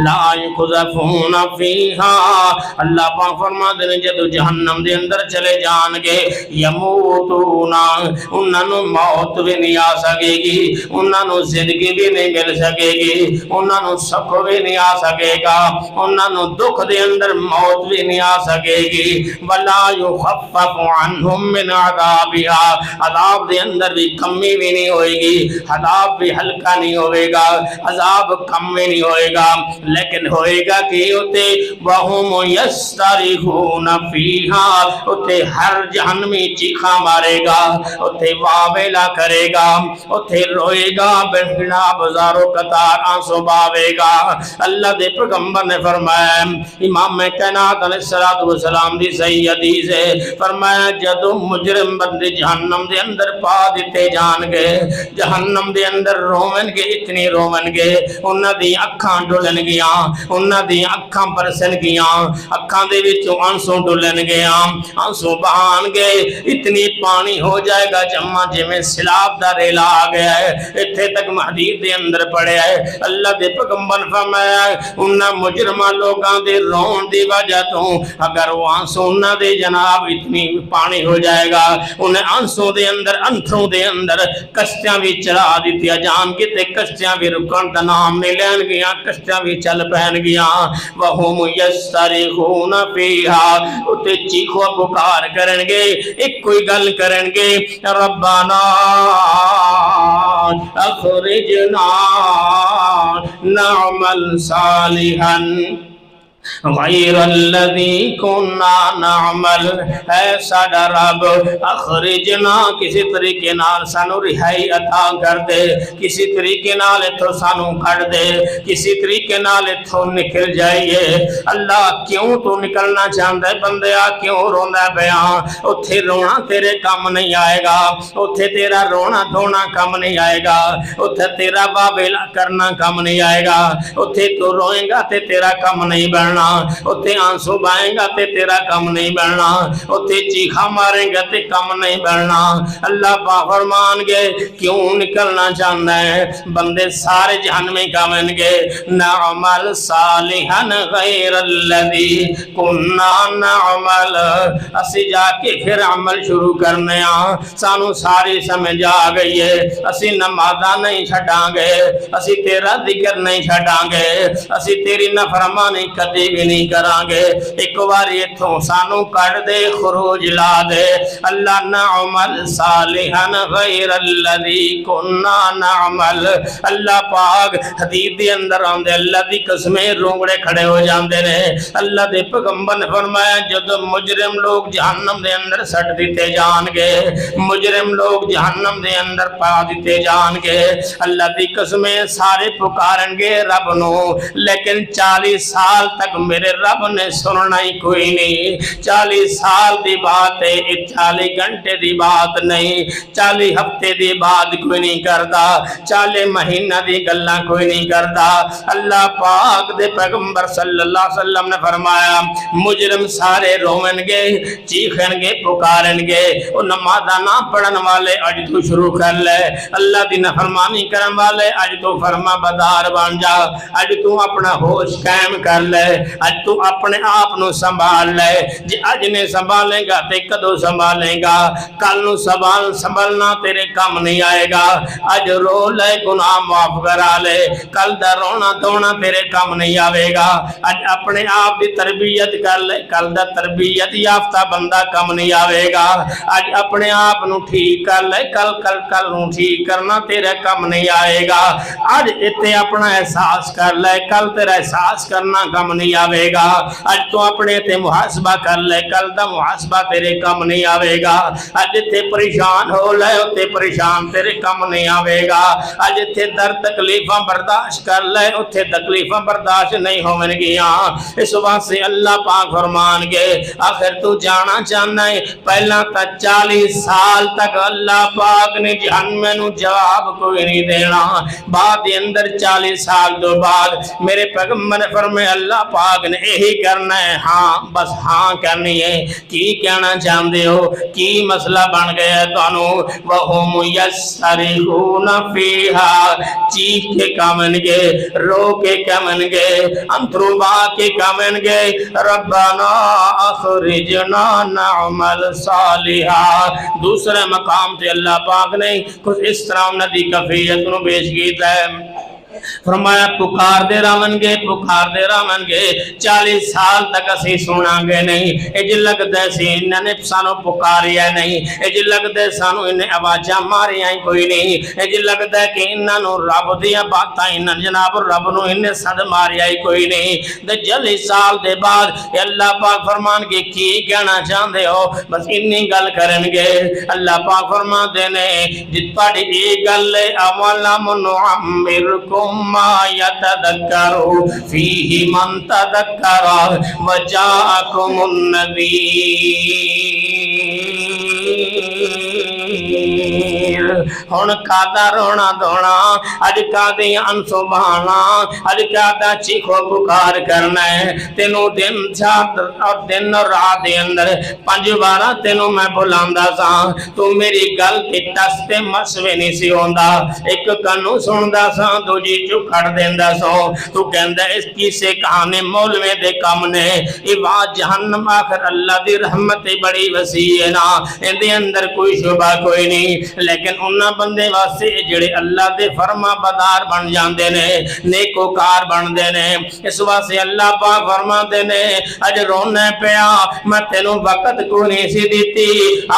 لا یقذفون فیہا۔ اللہ پاک فرما دینے جد جہنم دے اندر چلے جان گے یموتون، انہوں نے موت بھی نہیں آ سکے گی، انہوں نے زندگی بھی نہیں مل سکے گی، انہوں نے سکھ بھی نہیں آ سکے گا، انہوں نے دکھ دے اندر موت بھی نہیں آ سکے سکے گی ولا یخفف عنہم من عذابها عذاب دے اندر بھی کمی بھی نہیں ہوئے گی عذاب بھی ہلکا نہیں ہوئے گا عذاب کم بھی نہیں ہوئے گا لیکن ہوئے گا کہ اتے وہم یستریخون فیہا اتے ہر جہنمی چیخا مارے گا اتے واویلا کرے گا اتے روئے گا بنا بزارو قطار آنسو باوے گا اللہ دے پیغمبر نے فرمایا امام کائنات علیہ السلام دی صحیح حدیث ہے فرمایا جدو مجرم بندے جہنم دے اندر پا دیتے جان گے جہنم دے اندر رومن گے اتنی رومن گے انہاں دی اکھاں ڈولن گیاں انہاں دی اکھاں برسن گیاں اکھاں دے وچوں آنسو ڈولن گیاں آنسو بہان گے اتنی پانی ہو جائے گا جمع جویں سیلاب دا ریلا آ گیا ہے اتھے تک حدیث دے اندر پڑھیا ہے اللہ دے پیغمبر فرمایا انہاں مجرماں لوگاں دے رون دی وجہ تو اگر وہ آنسو انہاں دے جناب اتنی پانی ہو جائے گا انہیں آنسو دے اندر انتھروں دے اندر کشتیاں بھی چلا دیتی جان کے تے کشتیاں بھی رکن دا نام نہیں لین گیا کشتیاں بھی چل پہن گیا وہم یستریخون فیہا اتے چیخو پکار کرن گے ایک کوئی گل کرن گے ربنا اخرجنا نعمل صالحا غیر الذی کننا نعمل اے ساڈا رب اخرجنا کسی طریقے نال سانو رہائی عطا کر دے کسی طریقے نال اتھوں سانو کھڑ دے کسی طریقے نال اتھوں نکل جائیے اللہ کیوں تو نکلنا چاہتا ہے بندیا کیوں روندا پیا اتھے رونا تیرے کام نہیں آئے گا اتھے تیرا رونا دھونا کام نہیں آئے گا اتھے تیرا واویلا کرنا کام نہیں آئے گا اتھے تو روئیں گا تے تیرا کام نہیں بننا اتے آنسو بائیں گا تے تیرا کم نہیں بڑھنا اتے چیخا ماریں گا تے کم نہیں بڑھنا اللہ پا فرمان گے کیوں نکلنا چاہتا ہے بندے سارے جہنمی کامن گے نعمل صالحا غیر الذی کننا نعمل اسی جا کے پھر عمل شروع کرنے سانو ساری سمجھ آ گئی ہے اسی نمازہ نہیں چھڑاں گے اسی تیرا ذکر نہیں چھڑاں گے اسی تیری نفرمانی کدی بھی نہیں کران گے ایک باری اتھوں سانو کر دے خروج لا دے اللہ نعمل صالحا غیر الذی کننا نعمل اللہ پاک حدیث دے اندر آندے اللہ دی قسمیں رونگڑے کھڑے ہو جاندے نے اللہ دے پیغمبر نے فرمایا جب مجرم لوگ جہنم دے اندر سٹ دیتے جان گے مجرم لوگ جہنم دے اندر پا دیتے جان گے اللہ دی قسمیں سارے پکارن گے رب نو لیکن 40 سال تک میرے رب نے سننا ہی کوئی نہیں 40 سال دی بات ہے 40 گھنٹے دی بات نہیں 40 ہفتے دی بات کوئی نہیں کرتا 40 مہینہ دی گلہ کوئی نہیں کرتا اللہ پاک دے پیغمبر صلی اللہ علیہ وسلم نے فرمایا مجرم سارے رومن گے چیخن گے پکارن گے وہ نمازہ نہ پڑھن والے اج تو شروع کر لے اللہ دی نافرمانی کرن والے اج تو فرما بدار بن جا اج تو اپنا ہوش قائم کر لے اج تو اپنے آپ نو سنبھال لے جی اج نے سنبھالے گا تے کدو سنبھالے گا کل نو سنبھالنا تیرے کام نہیں آئے گا اج رو لے گناہ معاف کرا لے کل دا رونا دھونا تیرے کام نہیں آئے گا اج اپنے آپ دی تربیت کر لے کل دا تربیت یافتہ بندہ کام نہیں آئے گا اج اپنے آپ نو ٹھیک کر لے کل نو ٹھیک کرنا تیرے کام نہیں آئے گا اج اتے اپنا احساس کر لے کل تیرا احساس کرنا کم نہیں آوے گا اج تو اپنے تے محاسبہ کر لے کل دا محاسبہ تیرے کم نہیں آوے گا اج تے پریشان ہو لے اتے پریشان تیرے کم نہیں آوے گا اج تے در تکلیفاں برداشت کر لے اتے تکلیفاں برداشت نہیں ہومن گیا اس واسطے اللہ پاک فرمان گے آخر تو جانا چاہنا ہے پہلا تا 40 سال تک اللہ پاک نے جہنم نو جواب کوئی نہیں دینا بعد اندر 40 سال دو بعد میرے پیغمبر نے فرمایا اللہ پاک نے یہی کرنا ہے ہاں بس ہاں کرنی ہے کی کہنا چاہتے ہو کی مسئلہ بن گیا تانوں وہم یسرخون فیہا چیخ کے کامن گے رو کے کامن گے انترو با کے کامن گے ربنا اخرجنا نعمل صالحا دوسرے مقام تے اللہ پاک نے کچھ اس طرح ندی کفیت نو پیش کیتا ہے فرمایا پکار دے رہن گے 40 سال تک اسی سنا گے نہیں، اج لگتا سی انہوں نے سانو پکاریا نہیں، اج لگتا سانو انہیں آوازاں ماریاں کوئی نہیں، اج لگتا ہے کہ انہوں رب دیاں باتاں انہوں جناب رب نو انہیں صد ماریا کوئی نہیں۔ 40 سال دے بعد اللہ پاک فرمان کے کی کہنا چاہتے ہو؟ بس انی گل کرن گے۔ اللہ پاک فرمان دینے جت پاڑی ای گل اولم نعمرکم ما یتذکرو فیہ من تذکر وجاءکم النذیر۔ ہن کادا رونا دونا، اج کادی انصبانا، اج کادا چیخو پکار کرنا ہے۔ تینوں دن چاہت اور دن اور رات دے اندر 5 بارہ تینوں میں بلاندا سا، تو میری گل تے ٹستے مسوے نہیں سی ہوندا، ایک کنو سندا سا دوجی چکھڑ دیندا سو، تو کہندا اس کسے کہانے مولوے دے کم نے، ایوا جہنم آخر اللہ دی رحمت بڑی وسیع ہے نا، ان دے اندر کوئی شبہ کوئی نہیں، لیکن انہاں بندے واسطے جڑے اللہ دے فرما بدار بن جاندے نے، نیکوکار بن دے نے، اس واسطے اللہ پاک فرما دے نے اج رونے پیا میں تینوں وقت کو نہیں سی دیتی،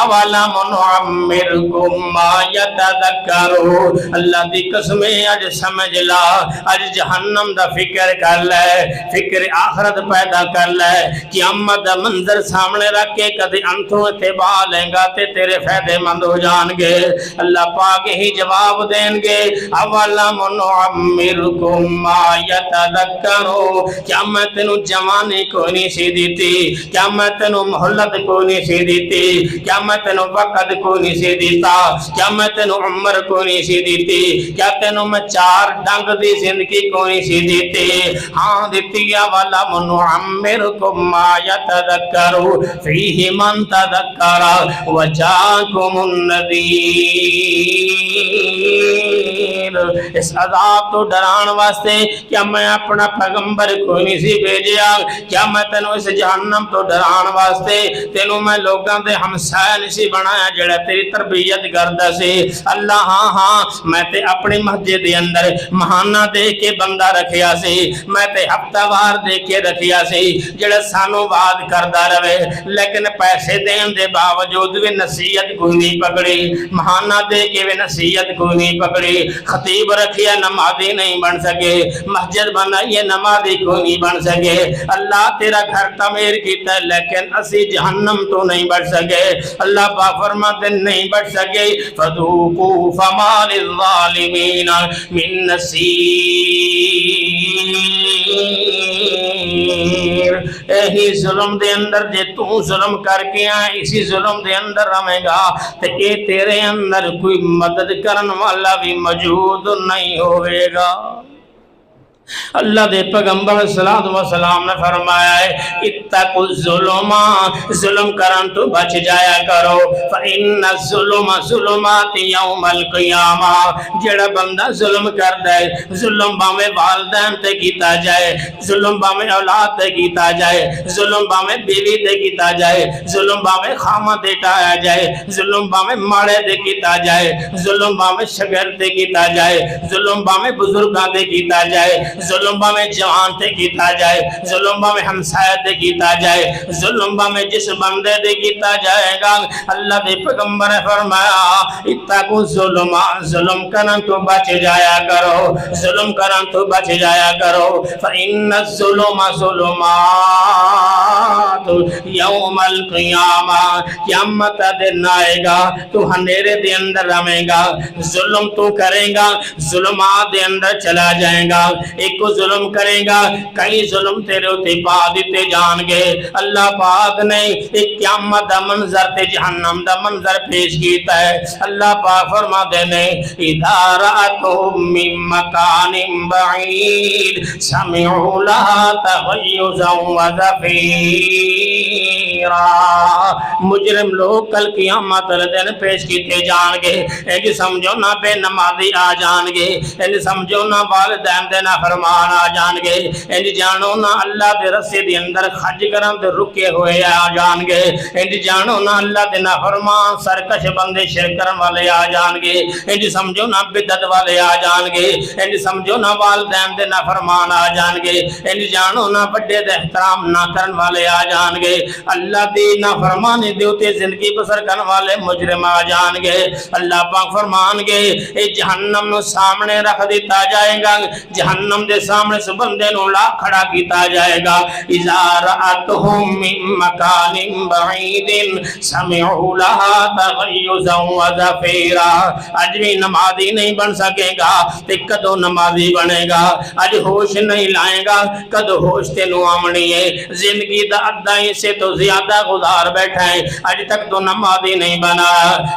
اولم نعمرکم ما یتذکرو، اللہ دی قسم اج سمجھ لا، اج جہنم دا فکر کر لے، فکر آخرت پیدا کر لے، قیامت دا منظر سامنے رکھ کے کدی انتوں اتباع لیں گا تے تیرے فائدے مند ہو جان گے۔ اللہ پاک ہی جواب دیں گے اولم نعمرکم ما یتذکرو، کیا میں تینوں جوانی کو نہیں سی دیتی، کیا میں تینوں محلت کو نہیں سی دیتی، کیا میں تینوں وقت کو نہیں سی دیتا، کیا میں تینوں عمر کو نہیں سی دیتی، کیا تینوں میں 4 ڈنگ دی زندگی کو نہیں سی دیتی، ہاں دیتی اولم نعمرکم ما یتذکرو فیہ من تذکر وجاءکم النذیر۔ اس عذاب تو ڈران واسطے کیا میں اپنا پیغمبر کوئی نہیں سی بھیجیا، کیا میں تینوں اس جہنم تو ڈران واسطے تینوں میں لوگاں دے ہمسایہ نہیں سی بنایا جڑا تیری تربیت کردا سی۔ اللہ ہاں میں تے اپنی مسجد دے اندر مہانہ دے کے بندہ رکھیا سی، میں تے ہفتہ وار دے کے رکھیا سی جڑا سانو وعد کردا رہے، لیکن پیسے دین دے باوجود بھی نصیحت کوئی نہیں پکڑی، مہانہ دے کے بھی نصیحت کوئی نہیں پکڑی، خطیب رکھیا نمازی نہیں بن سکے، مسجد بنائیے نمازی کوئی نہیں بن سکے، اللہ تیرا گھر تعمیر کیتا ہے لیکن اسی جہنم تو نہیں بڑھ سکے۔ اللہ پاک فرماتے نہیں بڑھ سکے فذوقوا فما للظالمین من نصیر۔ اہی ظلم دے اندر جے تو ظلم کر کے آئے اسی ظلم دے اندر رہے گا تے اے تیرے اندر کوئی مدد کرن والا بھی موجود نہیں ہوئے گا۔ اللہ دے پیغمبر صلی اللہ علیہ وسلم نے فرمایا ہے اتقوا الظلم، ظلم کرن تو بچ جایا کرو، فإن الظلم ظلمات یوم القیامہ، جڑا بندہ ظلم کردا ہے، ظلم باویں والدین تے کیتا جائے، ظلم باویں اولاد تے کیتا جائے، ظلم باویں بیوی تے کیتا جائے، ظلم باویں خامد تے ٹایا جائے، ظلم باویں ماڑے تے کیتا جائے، ظلم باویں شگر تے کیتا جائے، ظلم باویں بزرگاں تے کیتا جائے، ظلم باویں جوان تے کیتا جائے، ظلم باویں ہمسایہ تے کیتا جائے، ظلم باویں جس بندے تے کیتا جائے گا، اللہ دے پیغمبر نے فرمایا اتقوا الظلم، ظلم کرن تو بچ جایا کرو، ظلم کرن تو بچ جایا کرو، فإن الظلم ظلمات یوم القیامہ، قیامت دن آئے گا تو اندھیرے دے اندر رہے گا، ظلم تو کرے گا ظلمات دے اندر چلا جائے گا، ایک کو ظلم کرے گا کئی ظلم تیرے ہوتے پا دیتے جان گے۔ اللہ پاک نے ایک قیامت دا منظر تے جہنم دا منظر پیش کیتا ہے۔ اللہ پاک فرما دینے اذا رأتهم من مکان بعید سمعوا لها تغیظا وزفیر، زفیرا۔ مجرم لوگ کل قیامت والے دن پیش کیتے جان گے، انج سمجھو نہ بے نمازی آ جان گے، انج سمجھو نہ والدین دے نافرمان آ جان گے، انج جانو نہ اللہ دے رستے دے اندر خرچ کرن تے رکے ہوئے آ جان گے، انج جانو نہ اللہ دے نافرمان سرکش بندے شرک کرن والے آ جان گے، انج سمجھو نہ بدعت والے آ جان گے، انج سمجھو نہ والدین دے نافرمان آ جان گے، انج جانو نہ بڑے دے احترام نہ کرن والے آ جان گے، اللہ دی نافرمانی دے اوتے زندگی بسر کرن والے مجرم آ جان گے۔ اللہ پاک فرمان گے اے جہنم نو سامنے رکھ دیتا جائے گا، جہنم دے سامنے سے بندے نو لا کھڑا کیتا جائے گا۔ اذا رأتهم من مکان بعید سمعوا لها تغیظا وزفیرا۔ اج بھی نمازی نہیں بن سکے گا تے کدو نمازی بنے گا، اج ہوش نہیں لائے گا کدو ہوش تینوں آمنی ہے، زندگی دا ادھا حصے تو زیادہ گزار بیٹھا ہے، اج تک تو نمازی نہیں بنا،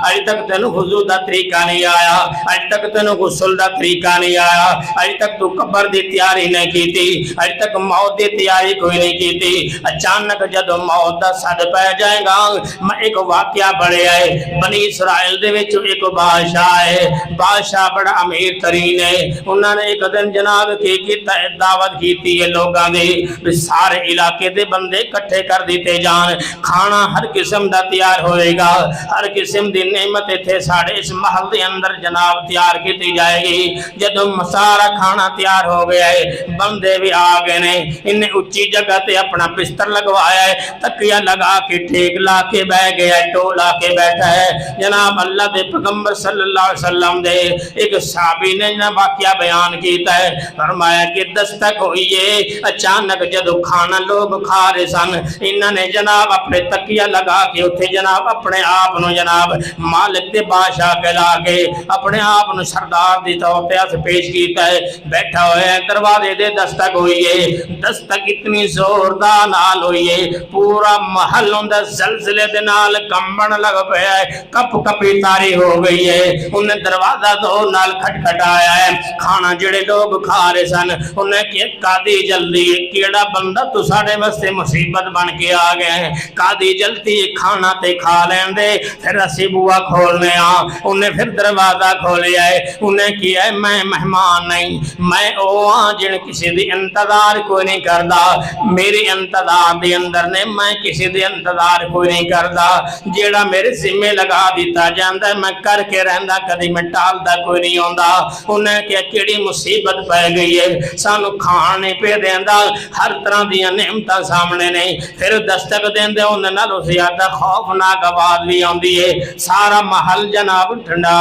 اج تک تینوں وضو دا طریقہ نہیں آیا، اج تک تینوں غسل دا طریقہ نہیں آیا، اج تک تو قبر دی تیاری نہیں کیتی، اج تک موت دی تیاری کوئی نہیں کیتی۔ اچانک جدو موت دا صد پہ جائے گا، میں ایک واقعہ پڑھے آئے، بنی اسرائیل دے وچ ایک بادشاہ ہے، بادشاہ بڑا امیر ترین ہے، انہوں نے ایک دن جناب کی دعوت کیتی ہے لوگاں دی، سارے علاقے دے بندے کٹھے کر دیتے جان، کھانا ہر قسم دا تیار ہوئے گا، ہر قسم دی نعمت تھے ساڑھے اس محل دے اندر جناب تیار کیتی جائے گی۔ جدو سارا کھانا تیار ہو گیا ہے، بندے بھی آ گئے نے، انہیں اچھی جگہ تے اپنا بستر لگوایا ہے، تکیہ لگا کے ٹھیک لا کے بہ گیا ہے، ٹو لا کے بیٹھا ہے۔ جناب اللہ دے پیغمبر صلی اللہ علیہ وسلم دے ایک صحابی نے جناب واقعہ بیان کیتا ہے، فرمایا کہ دستک ہوئی ہے، اچانک جدو کھانا لوگ کھا رہے سن، انہوں نے جناب اپنے تکیہ لگا کے اتھے جناب اپنے آپ نو جناب مالک دے بادشاہ کہلا کے اپنے آپ نو سردار دی طور پہ پیش کیتا ہے، بیٹھا ہوئے ہیں، دروازے دے دستک ہوئی ہے، دستک اتنی زوردار نال ہوئی ہے، پورا محل اندر زلزلے دے نال کمبن لگ پیا ہے، کپ کپی تاری ہو گئی ہے، انہیں دروازہ دو نال کھٹکھٹایا ہے، کھانا جڑے لوگ کھا رہے سن، انہیں کہ قاضی جلدی کیڑا بندہ تو ساڑھے واسطے مصیبت بن کے آ گئے ہیں، قاضی جلدی کھانا تے کھا لین دے، پھر اسی بوا کھولنے آن، انہیں پھر دروازہ کھولیا ہے، انہیں کیا ہے میں مہمان نہیں، میں اوہاں جن کسی دی انتظار کوئی نہیں کردا، میری انتظار دی اندر نے میں کسی دی انتظار کوئی نہیں کردا، جیڑا میرے ذمہ لگا دیتا جاندہ ہے میں کر کے رہندہ کدی میں ٹالدہ کوئی نہیں ہوندہ۔ انہیں کیا کیڑی مصیبت پہ گئی ہے، سانو کھانے پہ دیندہ ہر طرح دیا نعمتہ سامنے نہیں، پھر دستک دیندے انہیں نالو زیادہ خوفناک آواز بھی آندی ہے، سارا محل جناب ٹھنڈا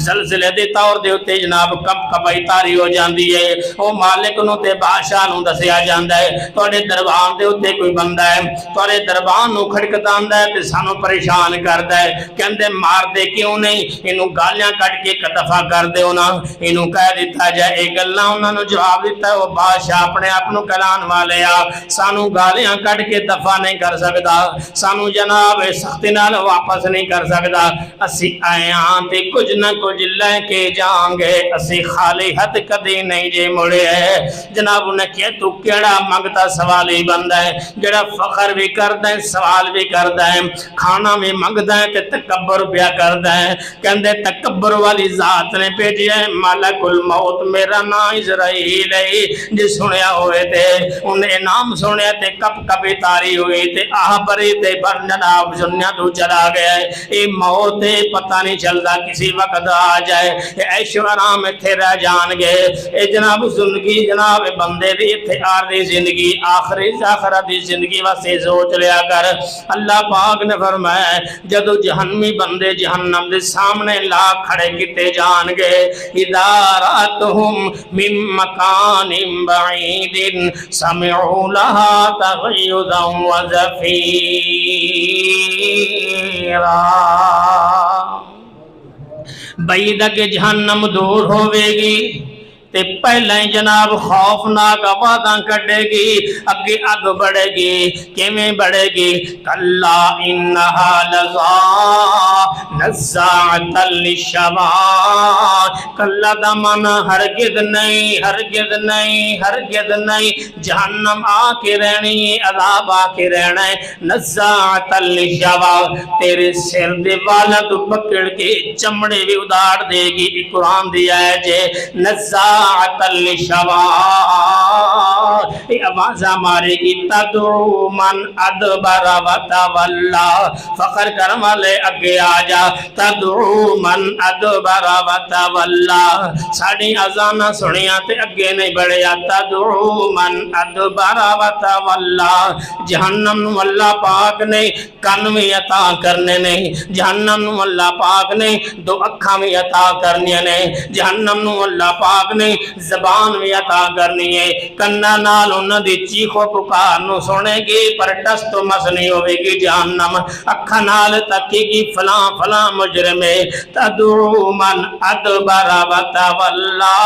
زلزلے دے طور دے ہوتے جناب کب کبائی تاری ہو جاندی ہے، او مالک نو تے بادشاہ نو دسیا جاندہ ہے، توڑے دربان دے ہوتے کوئی بندہ ہے، توڑے دربان نو کھڑکتاندہ ہے تے سانو پریشان کردہ ہے، کہندے مار دے کیوں نہیں، انہوں گالیاں کٹ کے کتفہ کر دے انہوں، انہوں کہہ دیتا جائے ایک اللہ انہوں نے جواب دیتا ہے وہ بادشاہ اپنے اپنو کلان والے آ، سانو گالیاں کٹ کے دفع نہیں کر سکتا، سانو جناب سختی نال واپس نہیں کر سکتا، اسی آیاں تے کچھ نہ کچھ لے کے جائیں گے، اسی خالی ہاتھ کدی نہیں جے مڑے ہے۔ جناب انہیں کیا تو کیڑا منگتا سوالی بندہ ہے، جڑا فخر بھی کردہ ہے سوال بھی کردہ ہے، کھانا بھی منگدہ ہے تے تکبر بیا کردہ ہے، کہندے تکبر والی ذات نے بھیجی ہے ملک الموت میرا نا اسرائیل ہے، جس سنیا ہوئے تھے انہیں نام سنیا تے کب کبھی تاری ہوئی تے آہ بری تے پر جناب سنیا تو چلا گیا ہے، اے موت پتہ نہیں چلتا کسی وقت آ جائے، اے عیش و آرام تھے رہ جان گے، اے جناب زندگی جناب بندے دی تھے آردی زندگی آخری آخرت دی زندگی واسے سوچ لیا کر۔ اللہ پاک نے فرمایا جدو جہنمی بندے جہنم دے سامنے لا کھڑے کیتے جان گے، اذا رأتهم من مکان بعید سمعوا لها تغیظا وزفیرا۔ بعید کہ جہنم دور ہوئے گی تے پہلا ہی جناب خوفناک آوازاں کڈے گی، اگے اگ بڑھے گی، کیویں بڑھے گی؟ کلا انہا لظا نزاعۃ للشوا، کلا دا مانا ہرگز نہیں، ہرگز نہیں، ہرگز نہیں، جہنم آ کے رہنی ہے، عذاب آ کے رہنا ہے، نزاعۃ للشوا، تیرے سر دے والا تو پکڑ کے چمڑے بھی اداڑ دے گی۔ قرآن دیا ہے جے نزاعۃ للشوا، یہ آوازہ مارے گی، تدعو من ادبر وتولا، فخر کرم والے اگے آ جا، تدعو من ادبر وتولا، ساڑی اذانہ سنیاں تے اگے نہیں بڑھیا، تدعو من ادبر وتولا، جہنم نو اللہ پاک نے کن بھی عطا کرنے نہیں، جہنم نو اللہ پاک نے دو اکھاں بھی عطا کرنی نے، جہنم نو اللہ پاک نے زبان بھی عطا کرنی ہے، کنہ نال انہاں دی چیخو پکار نو سنے گی، پر ٹس تو مس نہیں ہوئے گی جہنم، اکھا نال تکی گی فلاں فلاں مجرمے، تدعو من ادبر وتولا،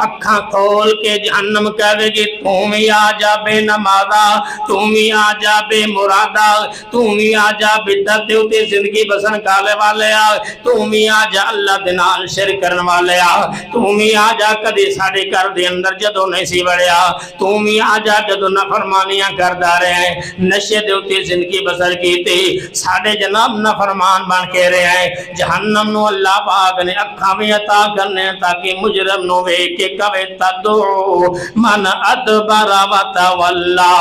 اکھاں کھول کے جہنم کہے گی تم ہی آ جا بے نمازا، تم ہی آ جا بے مرادہ، تم ہی آ جا بدعت دے اتے زندگی بسن کالے والے آ، تم ہی آ جا اللہ دے نال شرک کرن والے آ، تم ہی آ جا کدی ساڈے گھر دے اندر جدوں نہیں سی وڑیا، تم ہی آ جا جدوں نافرمانیاں کردا رہے ہیں، نشے دے اتے زندگی بسر کیتی، ساڈے جناب نافرمان بن کے رہے ہیں، جہنم نو اللہ پاک نے اکھاں بھی عطا کرنے تاکہ مجرم نو ویکھ کے کہے تدعو من ادبر وتولا،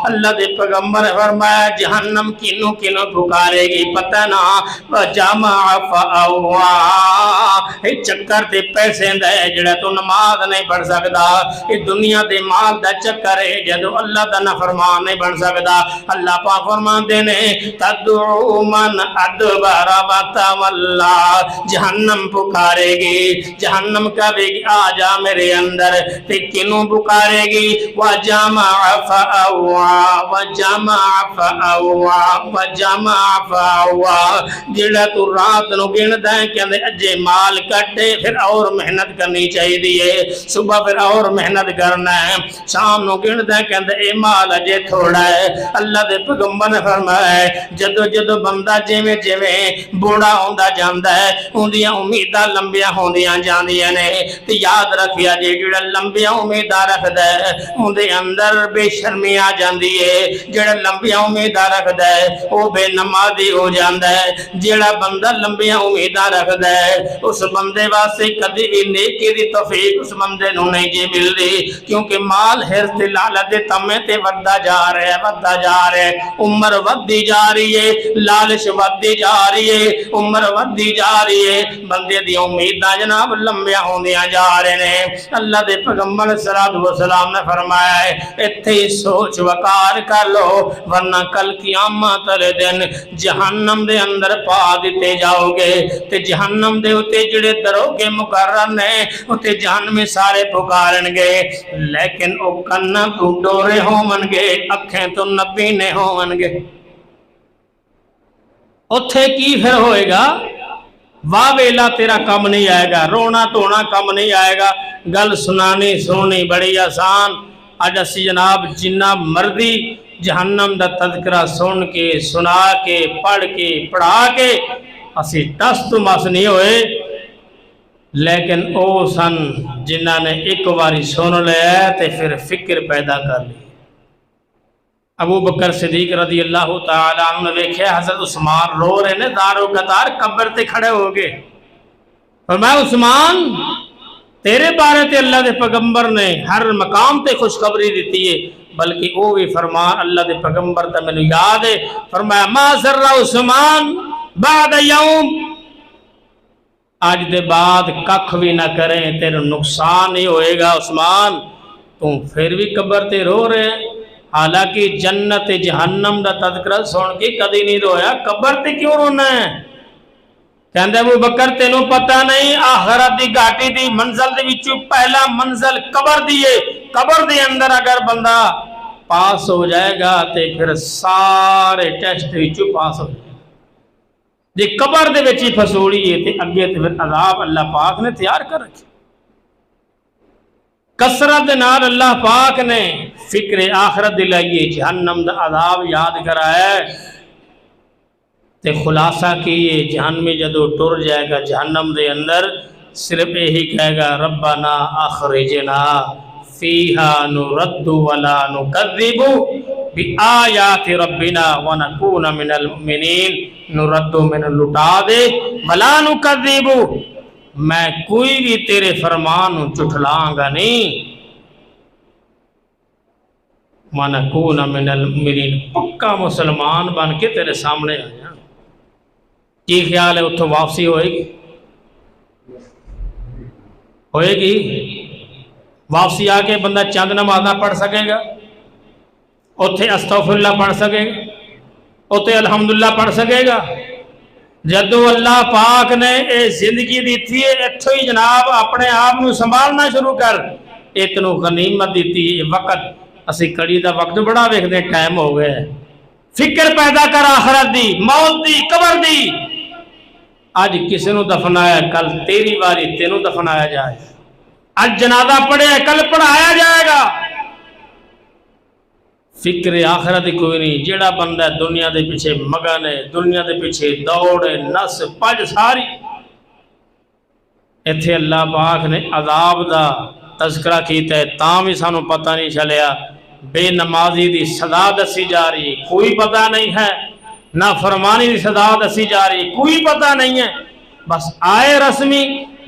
اللہ دے پیغمبر فرمایا جہنم کینو کینو پکارے گی پتہ نہ، وجمع فاوا، اے چکر تے پیسے دے جڑا تو نماز نہیں پڑھ سکدا، اے دنیا دے مال دا چکر ہے جدو اللہ دا نافرمان نہیں بن سکدا، اللہ پاک فرماندے نے تدعو من ادبر وتولا، جہنم پکارے گی، جہنم کہے گی آ جا میرے اندر، تے کنوں پکارے گی وجمع فاوا، وجمع فاوا، وجمع فاوا، جڑا تو رات نو گندا ہے کہندے اجے مال کٹے پھر اور محنت کرنی چاہیے، صبح پھر اور محنت کرنا ہے، شام نو گندا ہے کہندے اے مال اجے تھوڑا ہے، اللہ دے پیغمبر نے فرمایا ہے جدو جدو بندہ جویں جویں بوڑھا ہوندا جاندا ہے اودیاں امیداں لمبیاں ہوندیاں جاندیاں نے، تے یاد رکھیا جے جڑا لمبیاں امیداں رکھدا ہے اودے اندر بے شرمی آ جاندی ہے، جڑا لمبیاں امیداں رکھدا ہے او بے نمازی ہو جاندا ہے، جڑا بندہ لمبیاں امیداں رکھدا ہے اس بندے واسطے کدی بھی نیکی دی توفیق اس بندے نو نہیں جی ملدی، کیونکہ مال حرص تے لالچ دے تمے تے ودا جا رہا ہے، ودا جا رہا ہے، عمر ودی جا رہی ہے، لالچ ودی جا رہی ہے، عمر ودی جا رہی ہے، بندے دی امیداں جناب لمبیاں ہوندیاں جا رہے نے، اللہ دے پیغمبر صلی اللہ علیہ وسلم نے فرمایا ہے ایتھے ہی سوچ وقار کر لو ورنہ کل قیامت والے دن جہنم دے اندر پا دیتے جاؤ گے، تے جہنم دے اتے جڑے دروگے مقرر نے اتے جہنمی سارے پکارن گے، لیکن او کنا تو ڈورے ہون گے، اکھیں تو نبینے ہون گے، اتھے کی پھر ہوئے گا؟ واہ ویلا تیرا کم نہیں آئے گا، رونا تونا کم نہیں آئے گا، گل سنانی سننی بڑی آسان، آج اسی جناب جنہ مردی جہنم دا تذکرہ سن کے سنا کے پڑھ کے پڑھا کے اسی ٹس تو مس نہیں ہوئے، لیکن او سن جنہ نے ایک باری سن لیا تے پھر فکر پیدا کر لی۔ ابو بکر صدیق رضی اللہ تعالیٰ عنہ نے دیکھے حضرت عثمان رو رہے نے دارو قطار قبر تے کھڑے ہو گئے، فرمایا عثمان تیرے بارے تے اللہ دے پیغمبر نے ہر مقام تے خوشخبری دیتی ہے، بلکہ وہ بھی فرمان اللہ دے پیغمبر تے میں نے یاد ہے، فرمایا ما ذر عثمان بعد یوم، آج دے بعد ککھ بھی نہ کریں تیرے نقصان نہیں ہوئے گا عثمان، تم پھر بھی قبر تے رو رہے ہیں، حالانکہ جنت جہنم دا تذکرہ سن کے کدی نہیں رویا، قبر تے کیوں رونا ہے؟ کہندے ابو بکر تینوں پتہ نہیں آخرت دی گھاٹی دی منزل دے وچوں پہلا منزل قبر دیئے، قبر دے اندر اگر بندہ پاس ہو جائے گا تے پھر سارے ٹیسٹ وچوں پاس ہو جائے گا، جی قبر دے وچ ہی پھسوڑی ہے تے اگے تے پھر عذاب اللہ پاک نے تیار کر رکھے، کثرت نال اللہ پاک نے فکر آخرت دلائیے، جہنم دا عذاب یاد کرایا تے خلاصہ کیے جہنمی جدو ٹر جائے گا جہنم دے اندر صرف یہی کہے گا ربنا اخرجنا فیہا نرد ولا نکذب بآیات ربنا ونکون من المؤمنین، نرد من لٹا دے ولا نکذب، میں کوئی بھی تیرے فرمان چٹھلاں گا نہیں، وَنَكُونَ مِنَ الْمُؤْمِنِينَ، پکا مسلمان بن کے تیرے سامنے آیا۔ کی خیال ہے اتھوں واپسی ہوئے گی؟ ہوئے گی؟ واپسی آ کے بندہ چند نمازاں پڑھ سکے گا، اتھے استغفر اللہ پڑھ سکے گا، اتھے الحمدللہ پڑھ سکے گا؟ جدو اللہ پاک نے اے زندگی دیتی ہے اتھو ہی جناب اپنے آپ میں سنبھالنا شروع کر، اتنو غنیمت دیتی ہے وقت، اسی کڑی دا وقت بڑا ویکھ دے ٹائم ہو گئے، فکر پیدا کر آخرت دی، موت دی، قبر دی۔ آج کسی نو دفنایا کل تیری باری تینوں دفنایا جائے، آج جنازہ پڑھے کل پڑھایا جائے گا۔ فکر آخرت کوئی نہیں، جیڑا بندہ دنیا دے پیچھے مگن ہے، دنیا دے پیچھے دوڑ نس پج ساری، ایتھے اللہ پاک نے عذاب دا تذکرہ کیتا ہے تاں بھی سانو پتہ نہیں چلیا، بے نمازی دی سزا دسی جا رہی کوئی پتہ نہیں ہے، نہ فرمانی دی سزا دسی جا رہی کوئی پتہ نہیں ہے، بس آئے رسمی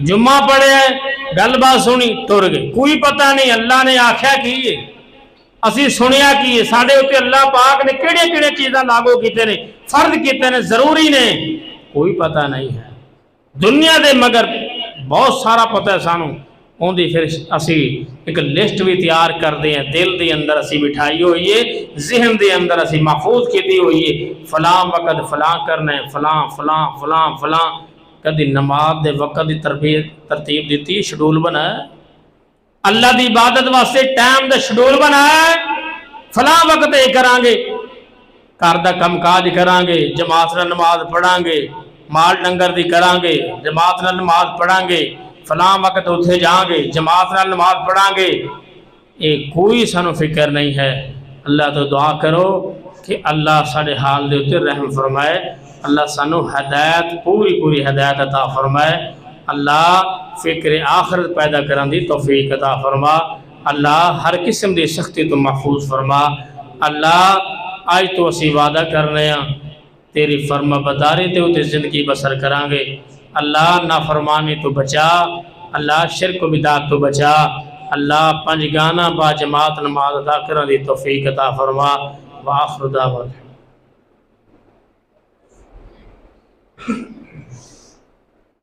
جمعہ پڑھے ہیں گل بات سنی ٹر گئے، کوئی پتہ نہیں اللہ نے آکھیا کیے اسی سنیا کیے، ساڑھے ہوتے اللہ پاک نے کیڑے کیڑے چیزاں لاگو کیتے نے، فرض کیتے نے، ضروری نے، کوئی پتہ نہیں ہے دنیا دے، مگر بہت سارا پتہ ہے سانو، ان دی پھر اسی ایک لسٹ بھی تیار کر دیں، دل دے اندر اسی بٹھائی ہوئی ہے، ذہن دے اندر اسی محفوظ کیتی ہوئی ہے، فلاں وقت فلاں کرنا ہے، فلاں فلاں فلاں فلاں، کدی نماز دے وقت دی ترتیب دیتی، شیڈول بنا ہے، اللہ دی عبادت واسطے ٹائم دا شیڈول بنا ہے، فلاں وقت یہ کران گے، گھر دا کم کاج کران گے، جماعت نال نماز پڑھان گے، مال ڈنگر دی کران گے، جماعت نال نماز پڑھان گے، فلاں وقت اتھے جائیں گے، جماعت نال نماز پڑھان گے، یہ کوئی سانو فکر نہیں ہے۔ اللہ تو دعا کرو کہ اللہ ساڑھے حال دے اتے رحم فرمائے، اللہ سانو ہدایت پوری پوری ہدایت عطا فرمائے، اللہ فکر آخرت پیدا کرن دی توفیق عطا فرما، اللہ ہر قسم دی سختی تو محفوظ فرما، اللہ آج تو اسی وعدہ کرنے ہیں تیری فرما بداری تے اتے زندگی بسر کران گے، اللہ نافرمانی تو بچا، اللہ شرک و بدعت تو بچا، اللہ پنج گانا با جماعت نماز ادا کرن دی توفیق عطا فرما، وآخر دعوانا